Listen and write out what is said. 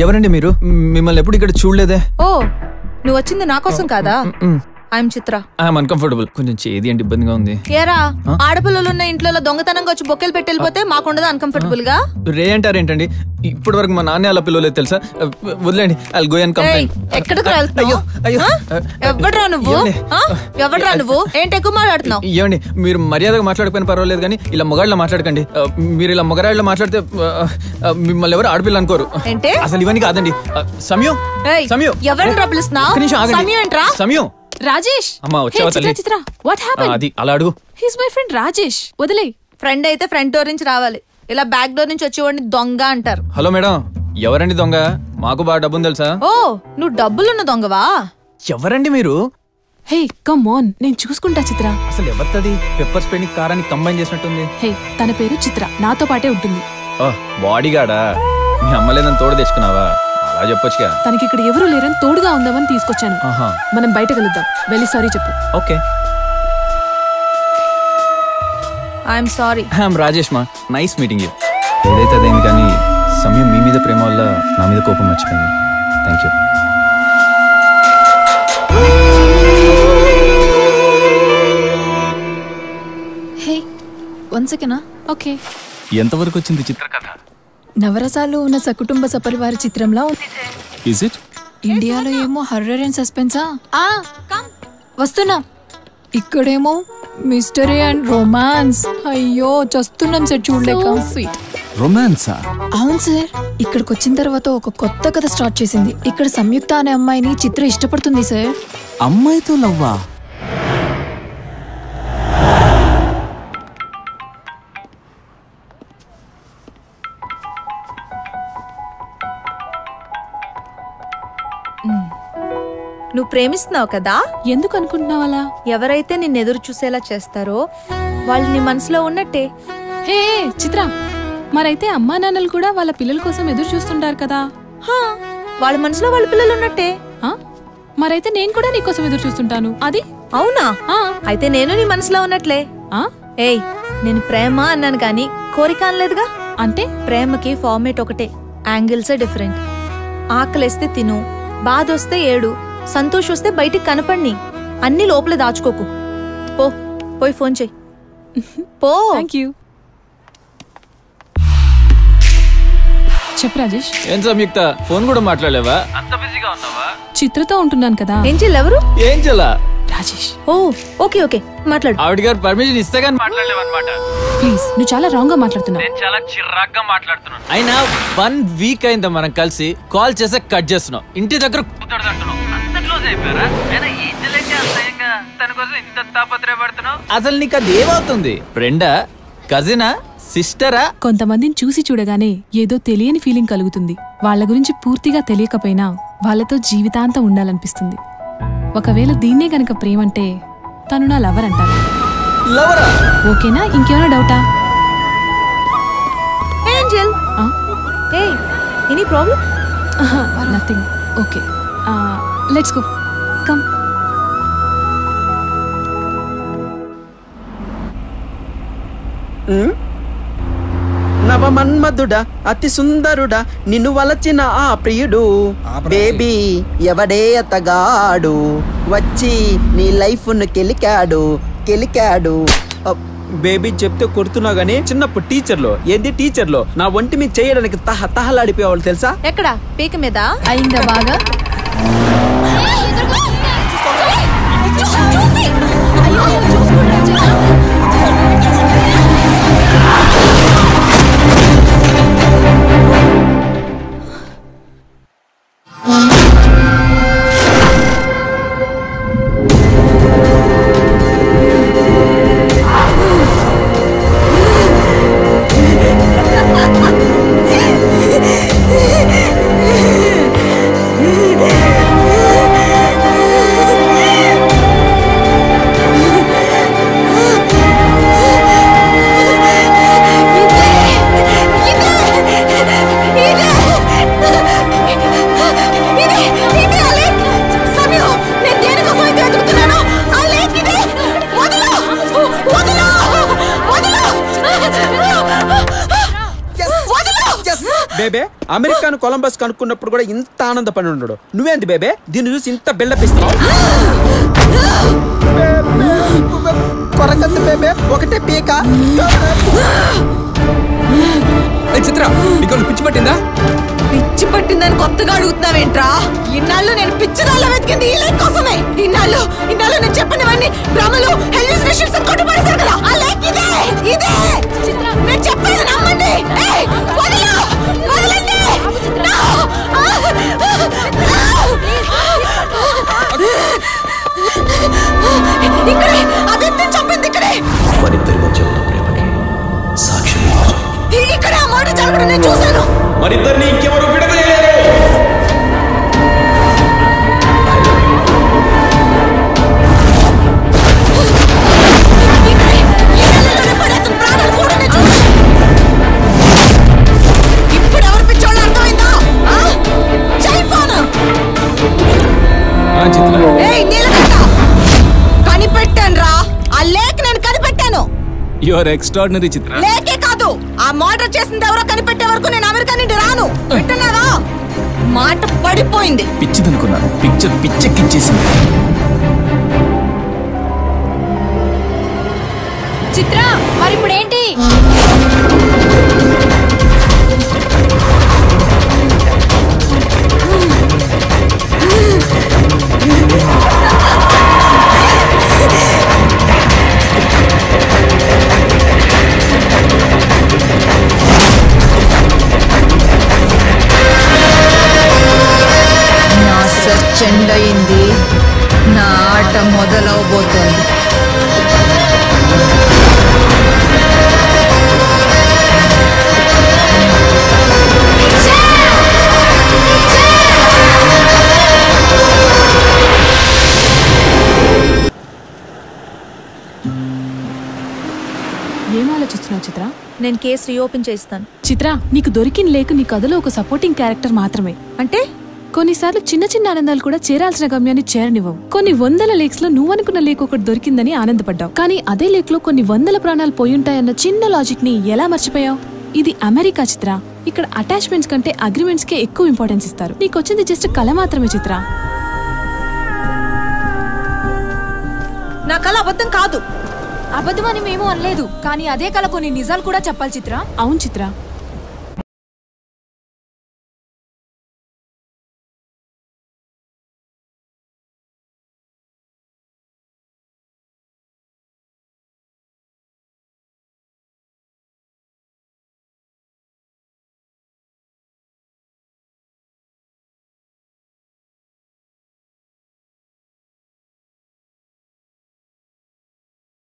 ఎవరండి మీరు? మిమ్మల్ని ఎప్పుడు ఇక్కడ చూడలేదే. ఓ నువ్వు వచ్చింది నా కోసం కాదా? I'm Chitra. I'm uncomfortable. కొంచెం చేది అంటే ఇబ్బందిగా ఉంది. ఏరా ఆడపిల్లలున్న ఇంట్లో దొంగతనంగా వచ్చి బొక్కెలు పెట్టి వెళ్ళిపోతే మాకుండదు అన్కంఫర్టబుల్ గా? రే అంటారేంటండి? ఇప్పటి వరకు మా నాన్న అలా పిల్లలేదు తెలుసా. వదిలేండి. I'll go and complaint. ఎక్కడికి వెళ్తున్నావు? ఎవడ్రా నువ్వు? ఎవడ్రా నువ్వు? ఏంటి ఎక్కువ మాట్లాడుతున్నావు? ఏమండి మీరు మర్యాదగా మాట్లాడకపోయినా పర్వాలేదు కానీ ఇలా మొగాళ్ళ మాట్లాడకండి. మీరు ఇలా మొగరాళ్ళలో మాట్లాడితే మిమ్మల్ని ఎవరు ఆడపిల్ల అనుకోరు. అసలు ఇవన్నీ కాదండి. సమయం సమయం ఎవరిని పిలుస్తున్నావు? సమయం ఏంట్రా? సమయం. రాజేష్. అమ్మా వచ్చావా తల్లి? చిత్ర వాట్ హ్యాపెండ్? అది అలా అడుగు. He's my friend Rajesh. వదిలే. ఫ్రెండ్ అయితే ఫ్రంట్ డోర్ నుంచి రావాలి, ఇలా బ్యాక్ డోర్ నుంచి వచ్చేవాడిని దొంగ అంటారు. హలో మేడం, ఎవరండి దొంగ? మాకు బాగా డబ్బుంది తెలుసా. ఓ నువ్వు డబ్బులున్న దొంగవా? ఎవరండి మీరు? హే కమ్ ఆన్, నేను చూసుకుంటా చిత్ర. అసలు ఎవరిది? పెప్పర్ స్ప్రే ని కారాన్ని కంబైన్ చేసినట్టుంది. హే తన పేరు చిత్ర, నాతో పాటే ఉంటుంది. బాడీగార్డా? మీ అమ్మలేదని తోడు తెచ్చుకున్నావా? అలా చెప్పొచ్చుగా. తనకి ఇక్కడ ఎవరు లేరని తోడుగా ఉందామని తీసుకొచ్చాను. మనం బయట కలుద్దాం. వెళ్ళి సారీ చెప్పు. Okay. I'm sorry. I'm Rajesh మా. Nice meeting you. ఏదైతే అదైంది కానీ సమయం మీ మీద ప్రేమ వల్ల నా మీద కోపం మర్చిపోయింది. Thank you. Hey one second. Okay. ఎంతవరకు వచ్చింది చిత్రకథ? నవరసాలు ఉన్న సకుటుంబ సపరివార చిత్రంలా ఉంది. Is it? ఇండియాలో ఏమో హర్రర్ అండ్ సస్పెన్సా. వస్తున్నా. ఇక్కడేమో మిస్టరీ అండ్ రొమాన్స్. అయ్యో చస్తున్నాం సార్ చూడలేక. రొమాన్సా? అవును సార్. ఇక్కడికి వచ్చిన తర్వాత ఒక కొత్త కథ స్టార్ట్ చేసింది. ఇక్కడ సంయుక్త అనే అమ్మాయిని చిత్ర ఇష్టపడుతుంది సార్. అమ్మాయితో లవ్వా? నువ్వు ప్రేమిస్తున్నావు కదా? ఎందుకు అనుకుంటున్నావు అలా? ఎవరైతే నిన్ను ఎదురు చూసేలా చేస్తారో వాళ్ళు నీ మనసులో ఉన్నట్టే. హే చిత్ర, మరైతే అమ్మా నాన్నలు కూడా వాళ్ళ పిల్లల కోసం ఎదురు చూస్తుంటారు కదా? వాళ్ళ మనసులో వాళ్ళ పిల్లలు ఉన్నట్టే. మరైతే నేను కూడా నీకోసం ఎదురు చూస్తుంటాను. అది అవునా? అయితే నేను నీ మనసులో ఉన్నట్లే. ఏయ్ నేను ప్రేమ అన్నాను కానీ కోరిక అనలేదుగా. అంటే ప్రేమకి ఫార్మేట్ ఒకటే, యాంగిల్సే డిఫరెంట్. ఆకలేస్తే తిను, బాధ వస్తే ఏడు, సంతోషం వస్తే బయటికి కనపడిని, అన్ని లోపల దాచుకోకు. పో పోయి ఫోన్ చెయ్యి. పో. Thank you. చెప్పు రాజేష్. ఏం సంయుక్త, ఫోన్ కూడా మాట్లాడలేవా? అంత బిజీగా ఉన్నావా? చిత్రతో ఉంటున్నాను కదా. ఏంజెల్ ఎవరు? ఏంజెలా? రాజేష్. ఓ ఓకే ఓకే మాట్లాడు. ఆవిడ గారు పర్మిషన్ ఇస్తే గానీ మాట్లాడలేవన్నమాట. ప్లీజ్ నువ్వు చాలా రాంగ్ గా మాట్లాడుతున్నావు. నేను చాలా చిరాగ్గా మాట్లాడుతున్నాను. అయినా 1 వీక్ అయిందా మనం కలిసి? కాల్ చేసే కట్ చేస్తున్నావు. ఇంటి దగ్గర అసలు నీకు అది ఏమవుతుంది? ఫ్రెండా, కజినా, సిస్టరా? కొంతమందిని చూసి చూడగానే ఏదో తెలియని ఫీలింగ్ కలుగుతుంది. వాళ్ళ గురించి పూర్తిగా తెలియకపోయినా వాళ్ళతో జీవితాంతం ఉండాలనిపిస్తుంది. ఒకవేళ దీన్నే గనక ప్రేమంటే తను నా లవర్ అంటారు. ఓకేనా? ఇంకేమైనా డౌటా? Angel, any problem? Nothing. Okay, let's go. Come. నవమన్మధుడా, అతి సుందరుడా, నిన్ను వలచిన ఆ ప్రియుడు బేబీ ఎవడే అతగాడు, వచ్చి నీ లైఫ్ ను కెలికాడు. బేబీ చెప్తే కొడుతున్నా గానీ చిన్నప్పుడు టీచర్లో టీచర్లో నా ఒంటి మీద చేయడానికి తహలాడిపోయేవాళ్ళు తెలుసా? ఎక్కడ? పీక మీద అయిందా బాగా? బేబే అమెరికాను కొలంబస్ కనుక్కున్నప్పుడు కూడా ఇంత ఆనందపడి ఉండడు. నువ్వేంది బేబే దీన్ని చూసి ఇంత బిల్డప్ ఇస్తావు? కొరకంది బేబే ఒకటే పీక. చిత్ర నీకు పిచ్చి పట్టిందా? పిచ్చి పట్టిందని కొత్తగా అడుగుతున్నావేంట్రా? ఇన్నాళ్ళు నేను పిచ్చిదాల్లో వెతికింది ఈ లేక్ కోసమే. ఇన్నాళ్ళు నేను చెప్పినవన్నీ భ్రమలు, హెల్యూసినేషన్స్ అని కొట్టుపడేశారు కదా. ఆ లేక్ ఇదే నేను చెప్పేది నమ్మండి. వదలండి. ఇక్కడే ఆ వ్యక్తిని చంపింది. ఇక్కడే మనిద్దరి మధ్య ఉన్న ప్రేమకి సాక్షి ఇక్కడ ఆ మాట జరగడం నేను చూశాను. మనిద్దరిని ఇంకెవరు విడదలేరు. ఇప్పుడు ఎవరు పిచ్చోళ్ళు అర్థమైందా? కనిపెట్టాను రా. ఆ లేక్ నేను కనిపెట్టాను. యువర్ ఎక్స్ట్రాడినరీ చిత్ర. లేకే కాదు, ఆ మర్డర్ చేసింది ఎవరో కనిపెట్టే వరకు నేను అమెరికా నుండి రాను. వింటున్నావా? మాట పడిపోయింది. పిచ్చిదనుకున్నాను, పిక్చర్ పిచ్చెక్కిచ్చేసింది. చిత్ర మరి ఇప్పుడు ఏంటి? నా సెర్చ్ ఎండ్ అయింది. నా ఆట మొదలవబోతోంది. ఏం ఆలోచిస్తున్నావు చిత్ర? నేను కేసు రీఓపెన్ చేస్తాను. చిత్ర, నీకు దొరికిన లేకు నీ కథలో ఒక సపోర్టింగ్ క్యారెక్టర్ మాత్రమే. అంటే కొన్నిసార్లు చిన్న చిన్న ఆనందాలు కూడా చేరాల్సిన గమ్యాన్ని చేరనివ్వవు. కొన్ని వందల లేక్స్ లో నువ్వనుకున్న లేక్ ఒకటి దొరికిందని ఆనందపడ్డావు, కానీ అదే లేక్ లో కొన్ని వందల ప్రాణాలు పోయుంటాయన్న చిన్న లాజిక్ ని ఎలా మర్చిపోయావు? ఇది అమెరికా చిత్ర. ఇక్కడ అటాచ్మెంట్స్ కంటే అగ్రిమెంట్స్ కే ఎక్కువ ఇంపార్టెన్స్ ఇస్తారు. నీకొచ్చింది జస్ట్ కళ మాత్రమే చిత్ర. నా కళ అబద్ధం కాదు. అబద్ధమని మేము అనలేదు, కానీ అదే కళ కొన్ని నిజాలు కూడా చెప్పాలి చిత్ర. అవును చిత్ర,